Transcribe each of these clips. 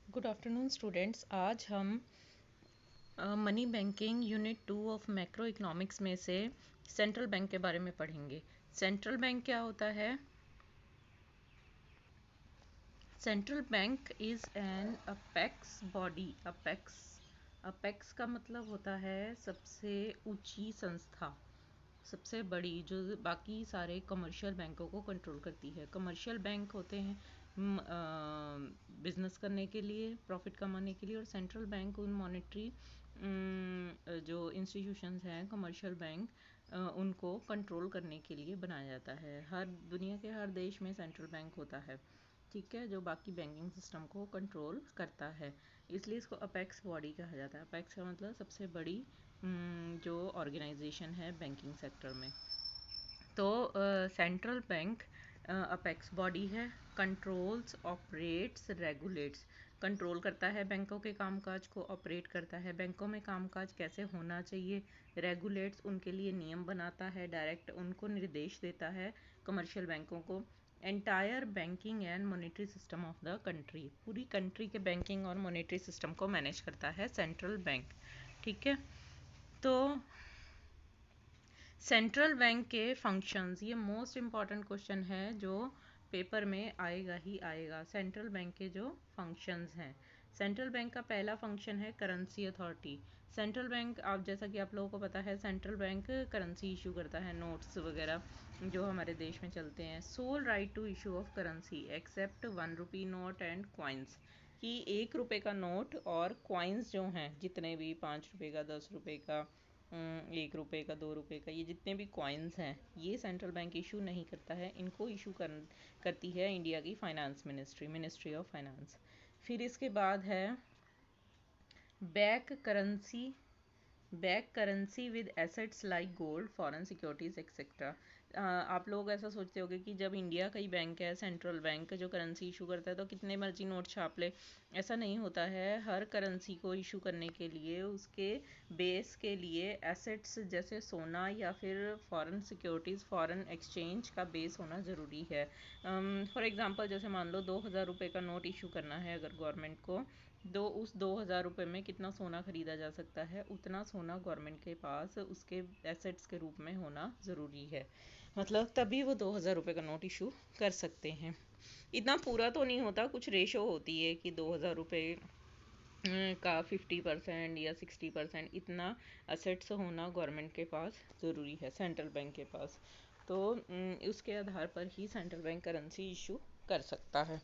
Good afternoon students. आज हम money banking unit 2 of macro economics में से सेंट्रल बैंक के बारे में पढ़ेंगे। सेंट्रल बैंक क्या होता है? Central bank is an apex body. Apex का मतलब होता है सबसे ऊंची संस्था, सबसे बड़ी, जो बाकी सारे कमर्शियल बैंकों को कंट्रोल करती है। कमर्शियल बैंक होते हैं बिजनेस करने के लिए, प्रॉफिट कमाने के लिए, और सेंट्रल बैंक उन मॉनेटरी जो इंस्टीट्यूशंस हैं कमर्शियल बैंक, उनको कंट्रोल करने के लिए बनाया जाता है। हर दुनिया के हर देश में सेंट्रल बैंक होता है, ठीक है, जो बाकी बैंकिंग सिस्टम को कंट्रोल करता है। इसलिए इसको अपेक्स बॉडी कहा जाता है। अपेक्स का मतलब सबसे बड़ी जो ऑर्गेनाइजेशन है बैंकिंग सेक्टर में। तो सेंट्रल बैंक अपेक्स बॉडी है, कंट्रोल्स, ऑपरेट्स, रेगुलेट्स। कंट्रोल करता है बैंकों के कामकाज को, ऑपरेट करता है बैंकों में कामकाज कैसे होना चाहिए, रेगुलेट्स उनके लिए नियम बनाता है, डायरेक्ट उनको निर्देश देता है कमर्शियल बैंकों को। Entire banking and monetary system of the country, पूरी कंट्री के बैंकिंग और मॉनेटरी सिस्टम को मैनेज करता है सेंट्रल बैंक, ठीक है। तो सेंट्रल बैंक के फंक्शंस, ये मोस्ट इम्पॉर्टेंट क्वेश्चन है जो पेपर में आएगा ही आएगा। सेंट्रल बैंक के जो फंक्शंस हैं, सेंट्रल बैंक का पहला फंक्शन है करेंसी अथॉरिटी। सेंट्रल बैंक, आप जैसा कि आप लोगों को पता है, सेंट्रल बैंक करेंसी इशू करता है, नोट्स वगैरह जो हमारे देश में चलते हैं। Sole right to issue of currency except 1 rupee note and coins, कि 1 रुपये का नोट और क्वाइंस जो हैं, जितने भी 5 रुपये का, 10 रुपये का, 1 रुपये का, 2 रुपये का, ये जितने भी कॉइन्स हैं, ये सेंट्रल बैंक इशू नहीं करता है। इनको इशू करती है इंडिया की finance ministry, ministry of finance. फिर इसके बाद है back currency, back currency with assets like gold, foreign securities etcetera. आप लोग ऐसा सोचते होंगे कि जब इंडिया का ही बैंक है, सेंट्रल बैंक जो करेंसी इशू करता है, तो कितने मर्जी नोट छाप ले। ऐसा नहीं होता है। हर करेंसी को इशू करने के लिए उसके बेस के लिए एसेट्स जैसे सोना या फिर फॉरेन सिक्योरिटीज़, फॉरेन एक्सचेंज का बेस होना ज़रूरी है। फॉर एग्जांपल, जैसे मान लो 2,000 रुपये का नोट इशू करना है अगर गवर्नमेंट को, उस 2,000 रुपये में कितना सोना खरीदा जा सकता है, उतना सोना गवर्नमेंट के पास उसके एसेट्स के रूप में होना ज़रूरी है। मतलब तभी वो 2,000 रुपये का नोट इशू कर सकते हैं। इतना पूरा तो नहीं होता, कुछ रेशो होती है कि 2,000 रुपये का 50% या 60% इतना असेट्स होना गवर्नमेंट के पास ज़रूरी है, सेंट्रल बैंक के पास। तो उसके आधार पर ही सेंट्रल बैंक करेंसी इशू कर सकता है।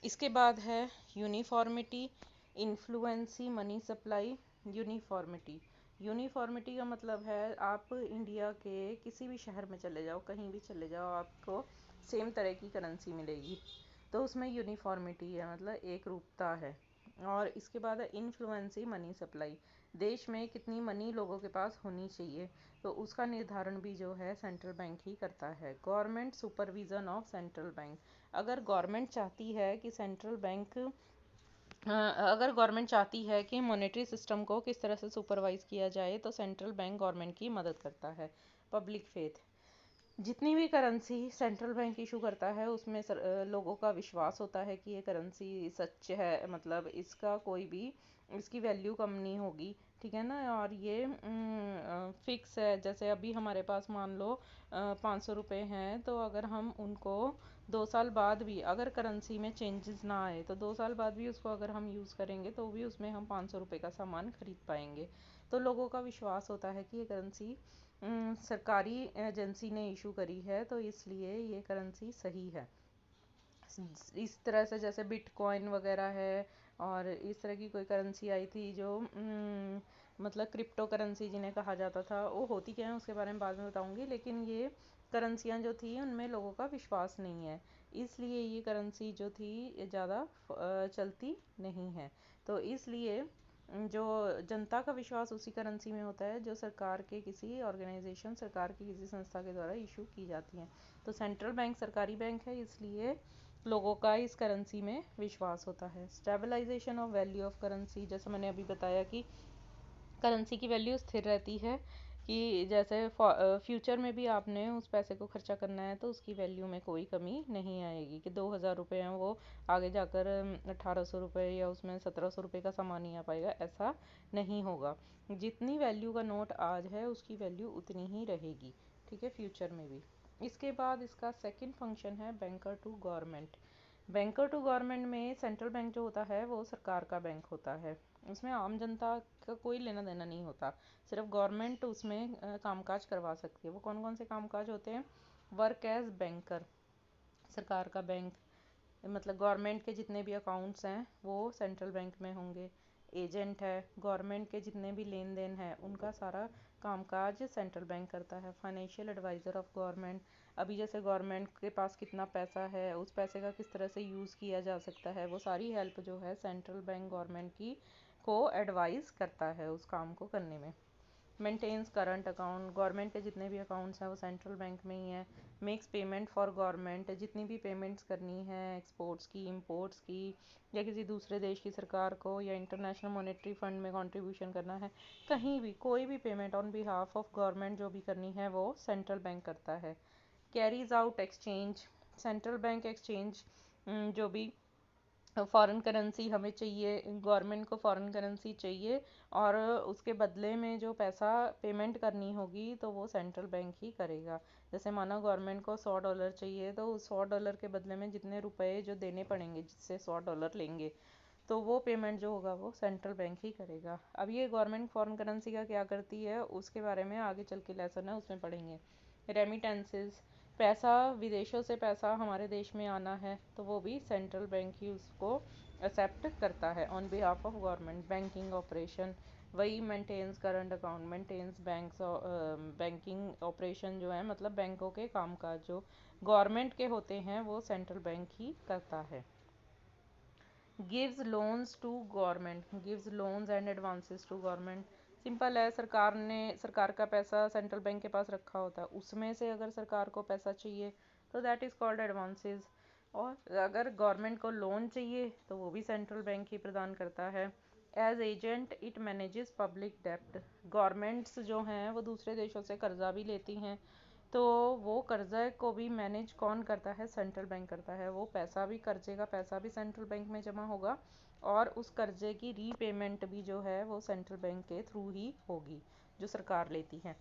इसके बाद है यूनिफॉर्मिटी, इन्फ्लुएंसी मनी सप्लाई। यूनिफॉर्मिटी, यूनिफॉर्मिटी का मतलब है आप इंडिया के किसी भी शहर में चले जाओ, कहीं भी चले जाओ, आपको सेम तरह की करेंसी मिलेगी, तो उसमें यूनिफॉर्मिटी है, मतलब एक रूपता है। और इसके बाद है इन्फ्लुएंसी मनी सप्लाई, देश में कितनी मनी लोगों के पास होनी चाहिए, तो उसका निर्धारण भी जो है सेंट्रल बैंक ही करता है। Government supervision of central bank, अगर गवर्नमेंट चाहती है कि सेंट्रल बैंक अगर गवर्नमेंट चाहती है कि मॉनेटरी सिस्टम को किस तरह से सुपरवाइज किया जाए, तो सेंट्रल बैंक गवर्नमेंट की मदद करता है। पब्लिक फेथ, जितनी भी करेंसी सेंट्रल बैंक इशू करता है उसमें लोगों का विश्वास होता है कि ये करेंसी सच है, मतलब इसका कोई भी, इसकी वैल्यू कम नहीं होगी, ठीक है ना। और ये फिक्स है। जैसे अभी हमारे पास मान लो 500 रुपये हैं, तो अगर हम उनको 2 साल बाद भी अगर करेंसी में चेंजेस ना आए, तो 2 साल बाद भी उसको अगर हम यूज़ करेंगे तो भी उसमें हम 500 रुपये का सामान खरीद पाएंगे। तो लोगों का विश्वास होता है कि ये करेंसी सरकारी एजेंसी ने इशू करी है, तो इसलिए ये करेंसी सही है। इस तरह से जैसे बिटकॉइन वगैरह है, और इस तरह की कोई करेंसी आई थी जो मतलब क्रिप्टो करेंसी जिन्हें कहा जाता था, वो होती क्या है उसके बारे में बाद में बताऊंगी। लेकिन ये करेंसियाँ जो थी उनमें लोगों का विश्वास नहीं है, इसलिए ये करेंसी जो थी ज़्यादा चलती नहीं है। तो इसलिए जो जनता का विश्वास उसी करेंसी में होता है जो सरकार के किसी ऑर्गेनाइजेशन, सरकार की किसी संस्था के द्वारा इशू की जाती हैं। तो सेंट्रल बैंक सरकारी बैंक है, इसलिए लोगों का इस करेंसी में विश्वास होता है। Stabilisation of value of currency, जैसे मैंने अभी बताया कि करेंसी की वैल्यू स्थिर रहती है, कि जैसे फ्यूचर में भी आपने उस पैसे को खर्चा करना है तो उसकी वैल्यू में कोई कमी नहीं आएगी कि 2,000 रुपये हैं वो आगे जाकर 1,800 रुपये या उसमें 1,700 रुपये का सामान नहीं आ पाएगा, ऐसा नहीं होगा। जितनी वैल्यू का नोट आज है उसकी वैल्यू उतनी ही रहेगी, ठीक है, फ्यूचर में भी। इसके बाद इसका सेकंड फंक्शन है banker to government. Banker to government में सेंट्रल बैंक जो होता है वो सरकार का बैंक होता है, उसमें आम जनता का कोई लेना देना नहीं होता, सिर्फ गवर्नमेंट उसमें कामकाज करवा सकती है। वो कौन कौन से कामकाज होते हैं? वर्क एज बैंकर, सरकार का बैंक, मतलब गवर्नमेंट के जितने भी अकाउंट्स हैं वो सेंट्रल बैंक में होंगे। एजेंट है, गवर्नमेंट के जितने भी लेन देन है उनका सारा कामकाज सेंट्रल बैंक करता है। फाइनेंशियल एडवाइज़र ऑफ गवर्नमेंट, अभी जैसे गवर्नमेंट के पास कितना पैसा है, उस पैसे का किस तरह से यूज़ किया जा सकता है, वो सारी हेल्प जो है सेंट्रल बैंक गवर्नमेंट की को एडवाइस करता है उस काम को करने में। मेंटेन्स करंट अकाउंट, गवर्नमेंट के जितने भी अकाउंट्स हैं वो सेंट्रल बैंक में ही हैं। मेक्स पेमेंट फॉर गवर्नमेंट, जितनी भी पेमेंट्स करनी है एक्सपोर्ट्स की, इंपोर्ट्स की, या किसी दूसरे देश की सरकार को, या इंटरनेशनल मॉनेटरी फंड में कंट्रीब्यूशन करना है, कहीं भी कोई भी payment on behalf of government जो भी करनी है वो सेंट्रल बैंक करता है। Carries out exchange, central bank exchange जो भी फॉरेन करेंसी हमें चाहिए, गवर्नमेंट को फॉरेन करेंसी चाहिए और उसके बदले में जो पैसा पेमेंट करनी होगी तो वो सेंट्रल बैंक ही करेगा। जैसे माना गवर्नमेंट को $100 चाहिए तो उस $100 के बदले में जितने रुपए जो देने पड़ेंगे जिससे $100 लेंगे, तो वो पेमेंट जो होगा वो सेंट्रल बैंक ही करेगा। अब ये गवर्नमेंट फॉरेन करेंसी का क्या करती है उसके बारे में आगे चल के लेसन है उसमें पढ़ेंगे। रेमिटेंसेस, पैसा विदेशों से पैसा हमारे देश में आना है तो वो भी सेंट्रल बैंक ही उसको एक्सेप्ट करता है on behalf of government. Banking operation, वही maintains current account, maintains banks, banking operation जो है मतलब बैंकों के कामकाज जो गवर्नमेंट के होते हैं वो सेंट्रल बैंक ही करता है। Gives loans to government, gives loans and advances to government. Simple है, सरकार का पैसा सेंट्रल बैंक के पास रखा होता है, उसमें से अगर सरकार को पैसा चाहिए तो दैट इज़ कॉल्ड एडवांसेस। और अगर गवर्नमेंट को लोन चाहिए तो वो भी सेंट्रल बैंक ही प्रदान करता है। As agent it manages public डेप्ट, गवर्नमेंट्स जो हैं वो दूसरे देशों से कर्जा भी लेती हैं तो वो कर्जा को भी मैनेज कौन करता है? सेंट्रल बैंक करता है। वो पैसा भी, कर्जे का पैसा भी सेंट्रल बैंक में जमा होगा और उस कर्जे की रीपेमेंट भी जो है वो सेंट्रल बैंक के थ्रू ही होगी जो सरकार लेती है।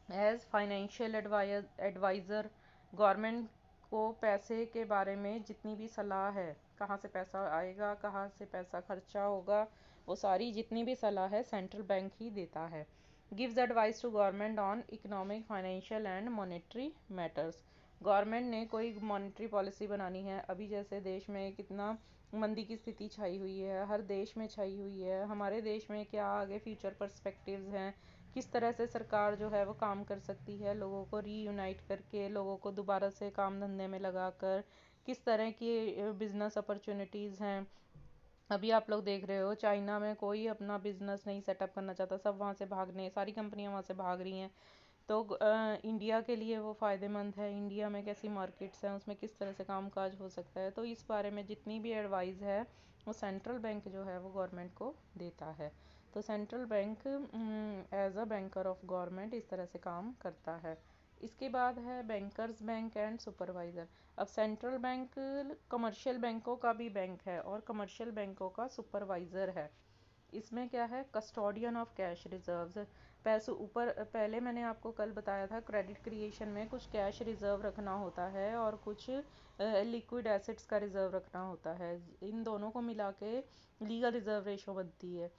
एज फाइनेंशियल एडवाइज़र, गवर्नमेंट को पैसे के बारे में जितनी भी सलाह है, कहाँ से पैसा आएगा, कहाँ से पैसा खर्चा होगा, वो सारी जितनी भी सलाह है सेंट्रल बैंक ही देता है। Gives advice to government on economic, financial and monetary matters, government ने कोई मॉनेटरी पॉलिसी बनानी है, अभी जैसे देश में कितना मंदी की स्थिति छाई हुई है, हर देश में छाई हुई है, हमारे देश में क्या आगे फ्यूचर पर्सपेक्टिव्स हैं, किस तरह से सरकार जो है वो काम कर सकती है लोगों को रीयूनाइट करके, लोगों को दोबारा से काम धंधे में लगाकर, किस तरह की बिजनेस अपॉर्चुनिटीज़ हैं। अभी आप लोग देख रहे हो चाइना में कोई अपना बिजनेस नहीं सेटअप करना चाहता, सब वहाँ से भागने, सारी कंपनियाँ वहाँ से भाग रही हैं। तो इंडिया के लिए वो फ़ायदेमंद है, इंडिया में कैसी मार्केट्स हैं, उसमें किस तरह से कामकाज हो सकता है, तो इस बारे में जितनी भी एडवाइस है वो सेंट्रल बैंक जो है वो गवर्नमेंट को देता है। तो central bank as a banker of government इस तरह से काम करता है। इसके बाद है बैंकर्स बैंक एंड सुपरवाइज़र। अब सेंट्रल बैंक कमर्शियल बैंकों का भी बैंक है और कमर्शियल बैंकों का सुपरवाइज़र है। इसमें क्या है? कस्टोडियन ऑफ कैश रिजर्व्स, पैसों ऊपर पहले मैंने आपको कल बताया था क्रेडिट क्रिएशन में कुछ कैश रिजर्व रखना होता है और कुछ लिक्विड एसेट्स का रिजर्व रखना होता है, इन दोनों को मिला के लीगल रिजर्व रेशो बनती है।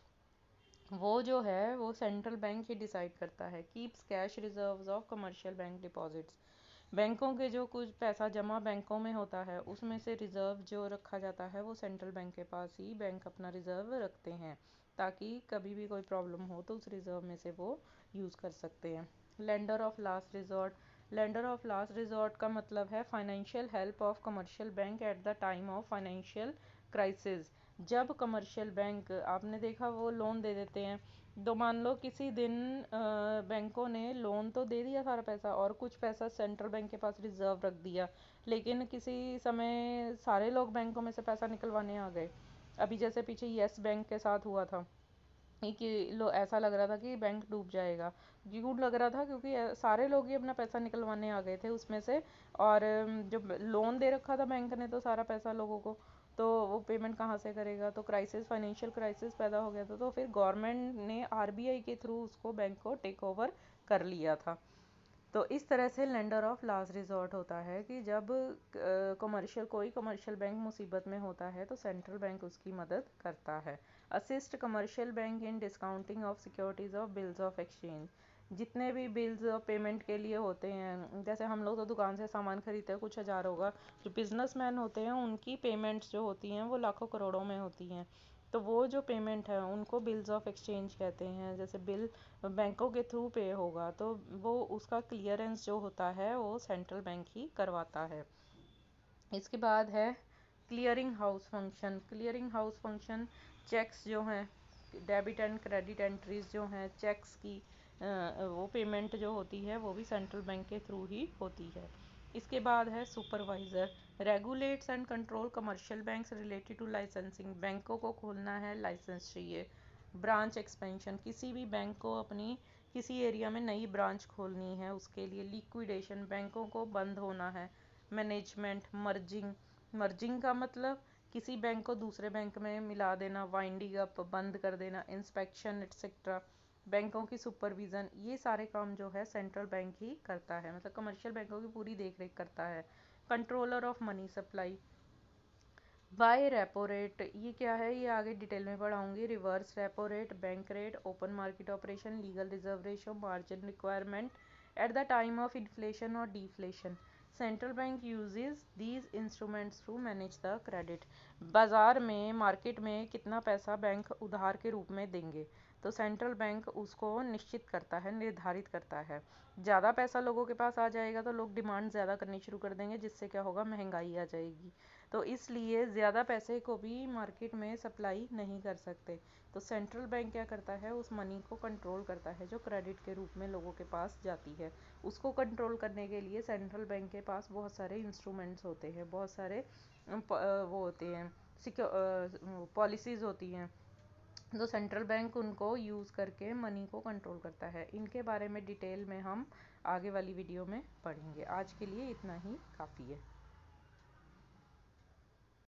वो जो है वो सेंट्रल बैंक ही डिसाइड करता है। Keeps cash reserves of commercial bank deposits, बैंकों के जो कुछ पैसा जमा बैंकों में होता है उसमें से रिजर्व जो रखा जाता है वो सेंट्रल बैंक के पास ही बैंक अपना रिजर्व रखते हैं ताकि कभी भी कोई प्रॉब्लम हो तो उस रिजर्व में से वो यूज़ कर सकते हैं। Lender of last resort, lender of last resort का मतलब है financial help of commercial bank at the time of financial crisis. जब कमर्शियल बैंक, आपने देखा, वो लोन दे देते हैं, तो मान लो किसी दिन बैंकों ने लोन तो दे दिया सारा पैसा और कुछ पैसा सेंट्रल बैंक के पास रिजर्व रख दिया, लेकिन किसी समय सारे लोग बैंकों में से पैसा निकलवाने आ गए। अभी जैसे पीछे येस बैंक के साथ हुआ था, कि लो ऐसा लग रहा था कि बैंक डूब जाएगा। क्यों लग रहा था? क्योंकि सारे लोग ही अपना पैसा निकलवाने आ गए थे उसमें से। और जब लोन दे रखा था बैंक ने तो सारा पैसा लोगों को, तो वो पेमेंट कहाँ से करेगा? तो क्राइसिस, फाइनेंशियल क्राइसिस पैदा हो गया था। तो फिर गवर्नमेंट ने आरबीआई के थ्रू उसको बैंक को टेक ओवर कर लिया था। तो इस तरह से लेंडर ऑफ लास्ट रिजॉर्ट होता है कि जब कोई कमर्शियल बैंक मुसीबत में होता है तो सेंट्रल बैंक उसकी मदद करता है। Assist commercial bank in discounting of securities of bills of exchange. जितने भी बिल्स पेमेंट के लिए होते हैं, जैसे हम लोग तो दुकान से सामान खरीदते हैं, कुछ हज़ार होगा, जो बिजनेसमैन होते हैं उनकी पेमेंट्स जो होती हैं वो लाखों करोड़ों में होती हैं। तो वो जो पेमेंट है उनको बिल्स ऑफ एक्सचेंज कहते हैं। जैसे बिल बैंकों के थ्रू पे होगा तो वो उसका क्लियरेंस जो होता है वो सेंट्रल बैंक ही करवाता है। इसके बाद है clearing house function. Clearing house function cheques जो हैं, डेबिट एंड क्रेडिट एंट्रीज जो हैं चेक्स की, वो पेमेंट जो होती है वो भी सेंट्रल बैंक के थ्रू ही होती है। इसके बाद है supervisor. Regulates and control commercial banks related to licensing. बैंकों को खोलना है, लाइसेंस चाहिए। ब्रांच एक्सपेंशन, किसी भी बैंक को अपनी किसी एरिया में नई ब्रांच खोलनी है उसके लिए। लिक्विडेशन, बैंकों को बंद होना है। Management, merging. मर्जिंग का मतलब किसी बैंक को दूसरे बैंक में मिला देना, वाइंडिंग अप, बंद कर देना। Inspection etcetera. बैंकों की सुपरविज़न, ये सारे काम जो है सेंट्रल बैंक ही करता है, मतलब कमर्शियल बैंकों की पूरी देख रेख करता है। Controller of money supply. By repo rate, ये क्या है ये आगे डिटेल में पढ़ाऊंगी। Reverse repo rate, bank rate, open market operation, legal reserve ratio, margin requirement at the time of inflation और deflation. Central bank uses these instruments to manage the credit. बाजार में, मार्केट में कितना पैसा बैंक उधार के रूप में देंगे, तो सेंट्रल बैंक उसको निश्चित करता है, निर्धारित करता है। ज़्यादा पैसा लोगों के पास आ जाएगा तो लोग डिमांड ज़्यादा करनी शुरू कर देंगे, जिससे क्या होगा, महंगाई आ जाएगी। तो इसलिए ज़्यादा पैसे को भी मार्केट में सप्लाई नहीं कर सकते। तो सेंट्रल बैंक क्या करता है, उस मनी को कंट्रोल करता है जो क्रेडिट के रूप में लोगों के पास जाती है। उसको कंट्रोल करने के लिए सेंट्रल बैंक के पास बहुत सारे इंस्ट्रूमेंट्स होते हैं, बहुत सारे वो होते हैं, पॉलिसीज़ होती हैं। तो सेंट्रल बैंक उनको यूज़ करके मनी को कंट्रोल करता है। इनके बारे में डिटेल में हम आगे वाली वीडियो में पढ़ेंगे। आज के लिए इतना ही काफ़ी है।